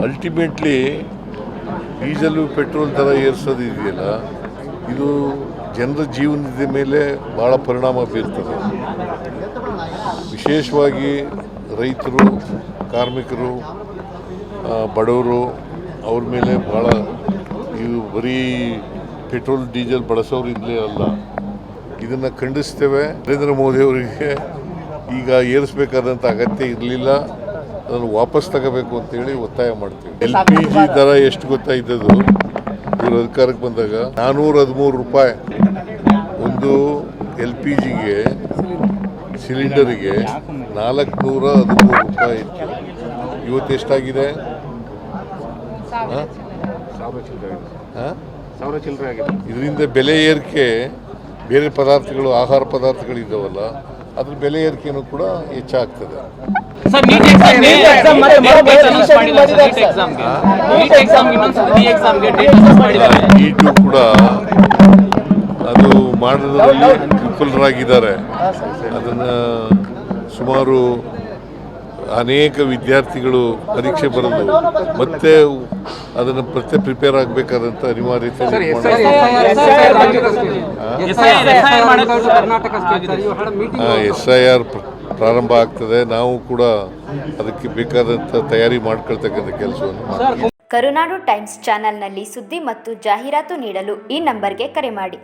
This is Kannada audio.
ಅಲ್ಟಿಮೇಟ್ಲಿ ಡೀಸೆಲು ಪೆಟ್ರೋಲ್ ದರ ಏರಿಸೋದು ಇದೆಯಲ್ಲ, ಇದು ಜನರ ಜೀವನದ ಮೇಲೆ ಭಾಳ ಪರಿಣಾಮ ಬೀರ್ತದೆ. ವಿಶೇಷವಾಗಿ ರೈತರು, ಕಾರ್ಮಿಕರು, ಬಡವರು ಅವ್ರ ಮೇಲೆ ಭಾಳ ಇವು ಬರೀ ಪೆಟ್ರೋಲ್ ಡೀಸೆಲ್ ಬಳಸೋರು ಇಲ್ಲೇ ಅಲ್ಲ. ಇದನ್ನು ಖಂಡಿಸ್ತೇವೆ. ನರೇಂದ್ರ ಮೋದಿಯವರಿಗೆ ಈಗ ಏರಿಸಬೇಕಾದಂಥ ಅಗತ್ಯ ಇರಲಿಲ್ಲ, ಅದನ್ನು ವಾಪಸ್ ತಗೋಬೇಕು ಅಂತೇಳಿ ಒತ್ತಾಯ ಮಾಡ್ತೀವಿ. LPG ದರ ಎಷ್ಟು ಗೊತ್ತಾಯ್ತದು? ಇವರು ಅಧಿಕಾರಕ್ಕೆ ಬಂದಾಗ 413 ರೂಪಾಯಿ ಒಂದು LPGಗೆ ಸಿಲಿಂಡರಿಗೆ 413 ರೂಪಾಯಿ ಇತ್ತು. ಇವತ್ತು ಎಷ್ಟಾಗಿದೆ? 1000 ಚಿಲ್ಲರೆ ಆಗಿದೆ. ಇದರಿಂದ ಬೆಲೆ ಏರಿಕೆ, ಬೇರೆ ಪದಾರ್ಥಗಳು, ಆಹಾರ ಪದಾರ್ಥಗಳಿದ್ದಾವಲ್ಲ, ಅದ್ರ ಬೆಲೆ ಏರಿಕೆನೂ ಕೂಡ ಹೆಚ್ಚಾಗ್ತದೆ. ನೀಟು ಕೂಡ ಅದು ಮಾಡೋದ್ರಲ್ಲಿ ವಿಫಲರಾಗಿದ್ದಾರೆ. ಅದನ್ನು ಸುಮಾರು ಅನೇಕ ವಿದ್ಯಾರ್ಥಿಗಳು ಪರೀಕ್ಷೆ ಬರೆದು ಮತ್ತೆ ಅದನ್ನು ಪ್ರಿಪೇರ್ ಆಗಬೇಕಾದಂಥ ಅನಿವಾರ್ಯತೆ. SIR ಪ್ರಾರಂಭ ಆಗ್ತದೆ. ನಾವು ಕೂಡ ಅದಕ್ಕೆ ಬೇಕಾದಂಥ ತಯಾರಿ ಮಾಡ್ಕೊಳ್ತಕ್ಕಂಥ ಕೆಲಸವನ್ನು. ಕರುನಾಡು ಟೈಮ್ಸ್ ಚಾನೆಲ್ನಲ್ಲಿ ಸುದ್ದಿ ಮತ್ತು ಜಾಹೀರಾತು ನೀಡಲು ಈ ನಂಬರ್ಗೆ ಕರೆ ಮಾಡಿ.